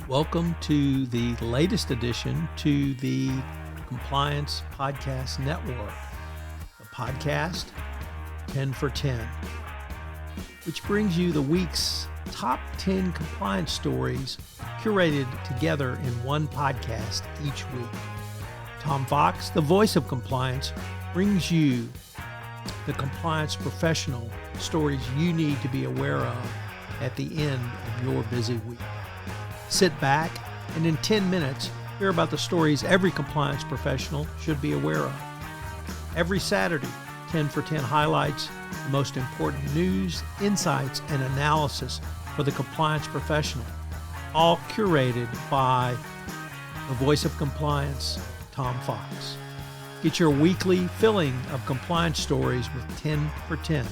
Welcome to the latest addition to the Compliance Podcast Network, the podcast 10 for 10, which brings you the week's top 10 compliance stories curated together in one podcast each week. Tom Fox, the voice of compliance, brings you the compliance professional stories you need to be aware of at the end of your busy week. Sit back and in 10 minutes, hear about the stories every compliance professional should be aware of. Every Saturday, 10 for 10 highlights the most important news, insights, and analysis for the compliance professional, all curated by the voice of compliance, Tom Fox. Get your weekly filling of compliance stories with 10 for 10.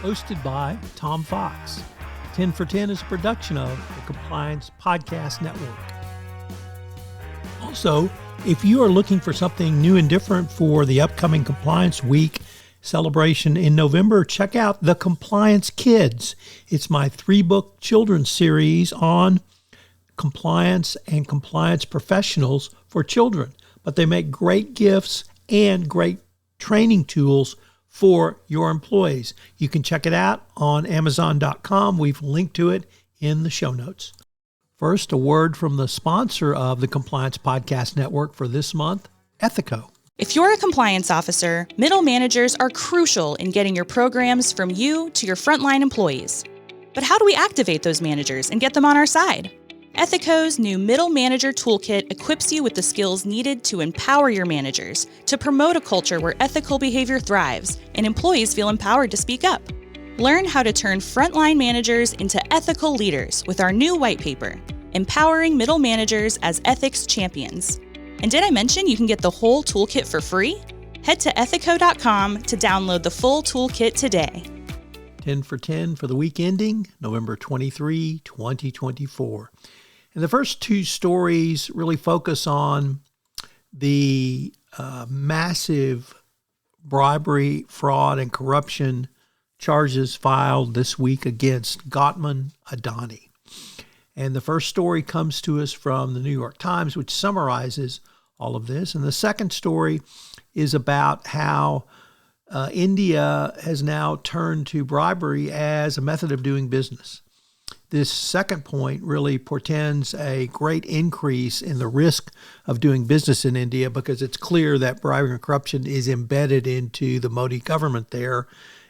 Hosted by Tom Fox. 10 for 10 is a production of the Compliance Podcast Network. Also, if you are looking for something new and different for the upcoming Compliance Week celebration in November, check out The Compliance Kids. It's my 3-book children's series on compliance and compliance professionals for children. But they make great gifts and great training tools for your employees. You can check it out on Amazon.com. We've linked to it in the show notes. First, a word from the sponsor of the Compliance Podcast Network for this month, Ethico. If you're a compliance officer, middle managers are crucial in getting your programs from you to your frontline employees. But how do we activate those managers and get them on our side? Ethico's new Middle Manager Toolkit equips you with the skills needed to empower your managers, to promote a culture where ethical behavior thrives and employees feel empowered to speak up. Learn how to turn frontline managers into ethical leaders with our new white paper, Empowering Middle Managers as Ethics Champions. And did I mention you can get the whole toolkit for free? Head to ethico.com to download the full toolkit today. 10 for 10 for the week ending November 23, 2024. And the first two stories really focus on the massive bribery, fraud, and corruption charges filed this week against Gottman Adani. And the first story comes to us from the New York Times, which summarizes all of this. And the second story is about how India has now turned to bribery as a method of doing business. This second point really portends a great increase in the risk of doing business in India because it's clear that bribery and corruption is embedded into the Modi government there.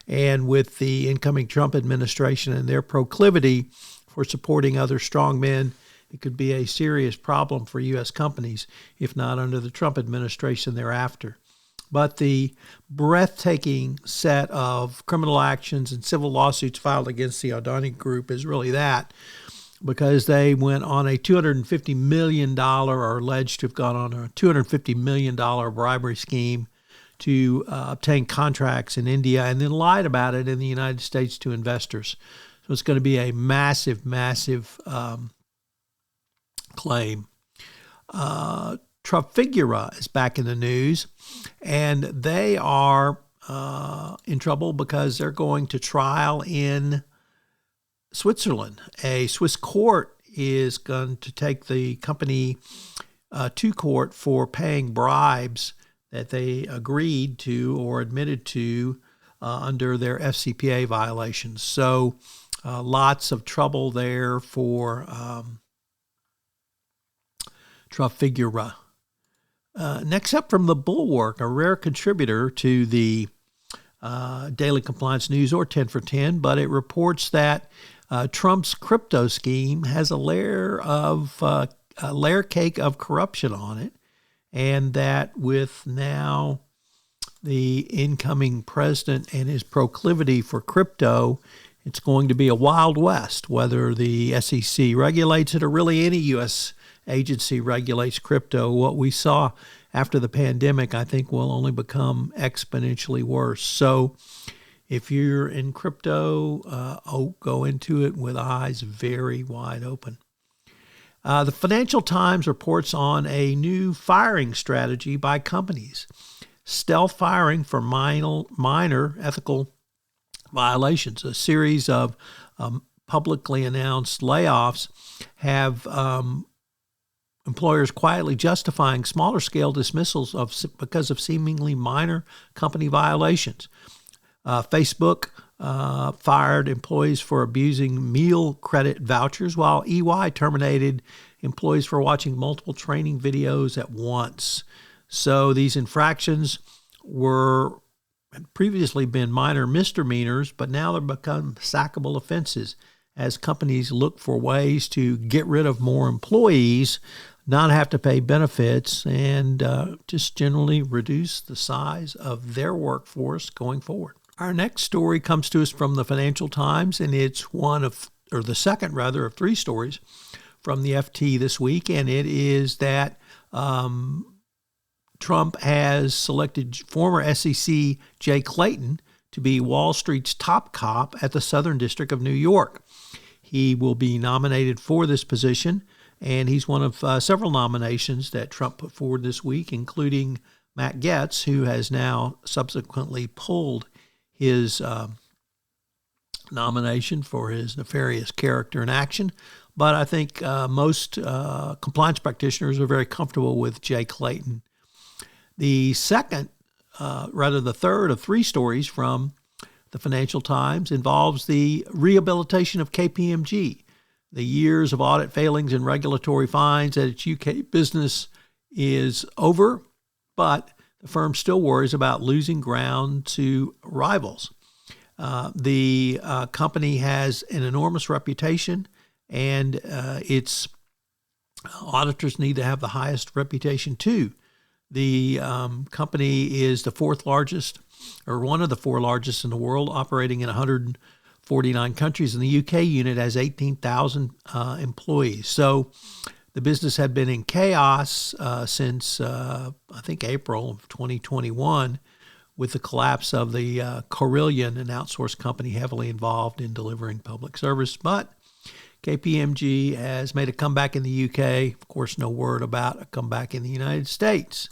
And with the incoming Trump administration and their proclivity for supporting other strongmen, it could be a serious problem for U.S. companies, if not under the Trump administration thereafter. But the breathtaking set of criminal actions and civil lawsuits filed against the Adani Group is really that, because they went on a $250 million, or alleged to have gone on a $250 million bribery scheme to obtain contracts in India and then lied about it in the United States to investors. So it's going to be a massive, massive claim. Trafigura is back in the news, and they are in trouble because they're going to trial in Switzerland. A Swiss court is going to take the company to court for paying bribes that they agreed to or admitted to under their FCPA violations. So lots of trouble there for Trafigura. Next up from the Bulwark, a rare contributor to the Daily Compliance News or 10 for 10, but it reports that Trump's crypto scheme has a layer cake of corruption on it, and that with now the incoming president and his proclivity for crypto, it's going to be a Wild West, whether the SEC regulates it or really any U.S. agency regulates crypto. What we saw after the pandemic, I think, will only become exponentially worse. So if you're in crypto, go into it with eyes very wide open. The Financial Times reports on a new firing strategy by companies. Stealth firing for minor ethical violations, a series of publicly announced layoffs have employers quietly justifying smaller scale dismissals because of seemingly minor company violations. Facebook fired employees for abusing meal credit vouchers, while EY terminated employees for watching multiple training videos at once. So these infractions had previously been minor misdemeanors, but now they've become sackable offenses as companies look for ways to get rid of more employees, not have to pay benefits, and just generally reduce the size of their workforce going forward. Our next story comes to us from the Financial Times, and it's the second of three stories from the FT this week, and it is that Trump has selected former SEC Jay Clayton to be Wall Street's top cop at the Southern District of New York. He will be nominated for this position, and he's one of several nominations that Trump put forward this week, including Matt Gaetz, who has now subsequently pulled his nomination for his nefarious character in action. But I think most compliance practitioners are very comfortable with Jay Clayton. The third of three stories from the Financial Times involves the rehabilitation of KPMG. The years of audit failings and regulatory fines at its UK business is over, but the firm still worries about losing ground to rivals. The company has an enormous reputation, and its auditors need to have the highest reputation too. The company is the fourth largest, or one of the four largest in the world, operating in 149 countries, and the UK unit has 18,000 employees. So the business had been in chaos since, I think, April of 2021, with the collapse of the Carillion, an outsourced company heavily involved in delivering public service. But KPMG has made a comeback in the UK. Of course, no word about a comeback in the United States.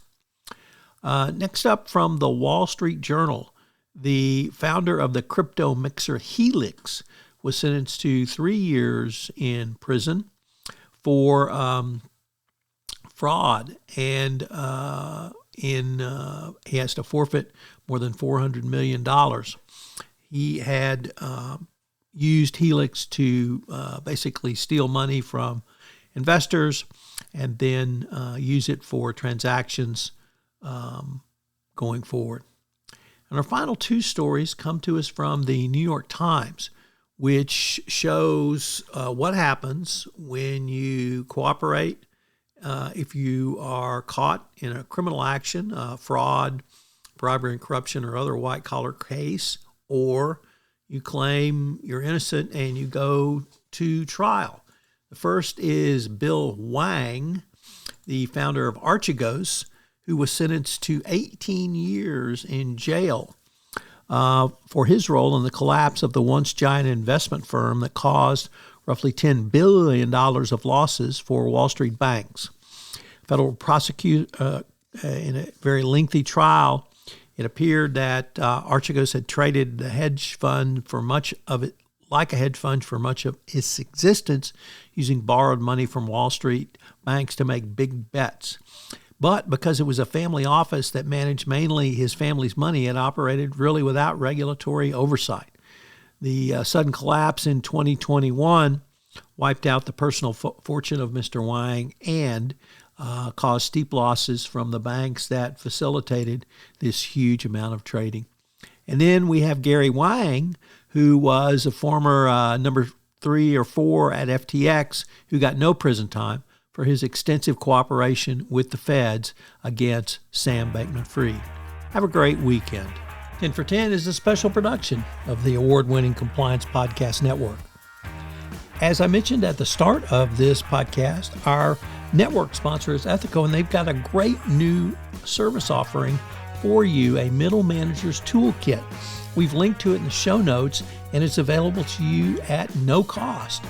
Next up from the Wall Street Journal, the founder of the crypto mixer Helix was sentenced to 3 years in prison for fraud, and he has to forfeit more than $400 million. He had used Helix to basically steal money from investors and then use it for transactions going forward. And our final two stories come to us from the New York Times, which shows what happens when you cooperate if you are caught in a criminal action, fraud, bribery and corruption, or other white-collar case, or you claim you're innocent and you go to trial. The first is Bill Wang, the founder of Archegos, who was sentenced to 18 years in jail for his role in the collapse of the once giant investment firm that caused roughly $10 billion of losses for Wall Street banks. Federal prosecutor, in a very lengthy trial, it appeared that Archegos had traded the hedge fund for much of it, like a hedge fund for much of its existence, using borrowed money from Wall Street banks to make big bets. But because it was a family office that managed mainly his family's money, it operated really without regulatory oversight. The sudden collapse in 2021 wiped out the personal fortune of Mr. Wang and caused steep losses from the banks that facilitated this huge amount of trading. And then we have Gary Wang, who was a former number 3 or 4 at FTX, who got no prison time for his extensive cooperation with the feds against Sam Bankman-Fried. Have a great weekend. 10 for 10 is a special production of the award-winning Compliance Podcast Network. As I mentioned at the start of this podcast, our network sponsor is Ethico, and they've got a great new service offering for you, a middle manager's toolkit. We've linked to it in the show notes, and it's available to you at no cost.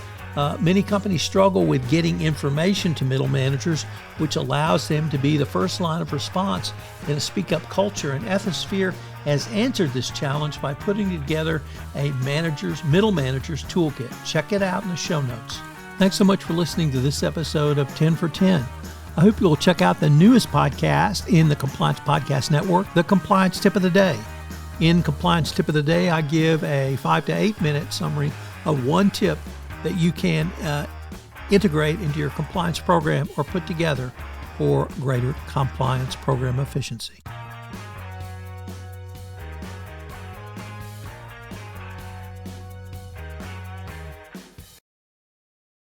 Many companies struggle with getting information to middle managers, which allows them to be the first line of response in a speak-up culture. And Ethisphere has answered this challenge by putting together a middle manager's toolkit. Check it out in the show notes. Thanks so much for listening to this episode of 10 for 10. I hope you'll check out the newest podcast in the Compliance Podcast Network, the Compliance Tip of the Day. In Compliance Tip of the Day, I give a 5 to 8 minute summary of one tip that you can integrate into your compliance program or put together for greater compliance program efficiency.